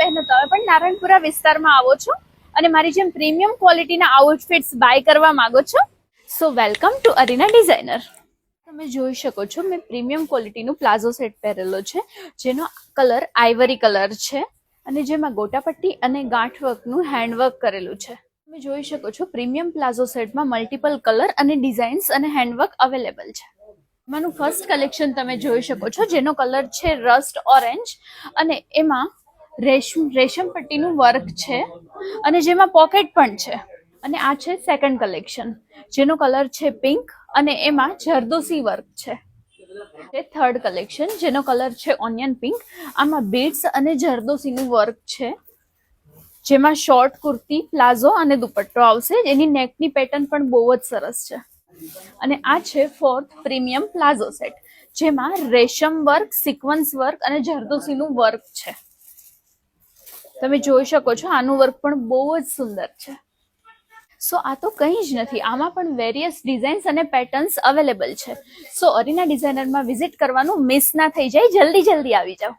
બહેનો તમે પણ નારાયણપુરા વિસ્તારમાં આવો છો અને મારી જેમ પ્રીમિયમ ક્વોલિટીના આઉટફિટ્સ બાય કરવા માંગો છો, સો વેલકમ ટુ અરીના ડિઝાઇનર. તમે જોઈ શકો છો મેં પ્રીમિયમ ક્વોલિટીનું પ્લાઝો સેટ પહેરેલો છે, જેનો કલર આઇવરી કલર છે અને જેમાં ગોટાપટ્ટી અને ગાંઠવર્કનું હેન્ડવર્ક કરેલું છે. તમે જોઈ શકો છો પ્રીમિયમ પ્લાઝો સેટમાં મલ્ટિપલ કલર અને ડિઝાઇન્સ અને હેન્ડવર્ક અવેલેબલ છે. એમાંનું ફર્સ્ટ કલેક્શન તમે જોઈ શકો છો, જેનો કલર છે રસ્ટ ઓરેન્જ અને એમાં રેશમ પટ્ટીનું વર્ક છે અને જેમાં પોકેટ પણ છે. અને આ છે સેકન્ડ કલેક્શન, જેનો કલર છે પિંક અને એમાં જરદોસી વર્ક છે. થર્ડ કલેક્શન, જેનો કલર છે ઓનિયન પિંક, આમાં બીડ્સ અને જરદોસીનું વર્ક છે, જેમાં શોર્ટ કુર્તી, પ્લાઝો અને દુપટ્ટો આવશે. એની નેકની પેટર્ન પણ બહુ જ સરસ છે. અને આ છે ફોર્થ પ્રીમિયમ પ્લાઝો સેટ, જેમાં રેશમ વર્ક, સિક્વન્સ વર્ક અને જરદોસીનું વર્ક છે. તમે જોઈ શકો છો આનું વર્ક પણ બહુ જ સુંદર છે. સો આ તો કંઈ જ નથી, આમાં પણ વેરિયસ ડિઝાઇન્સ અને પેટર્ન્સ અવેલેબલ છે. સો અરીના ડિઝાઇનરમાં વિઝિટ કરવાનું મિસ ના થઈ જાય, જલ્દી આવી જાઓ.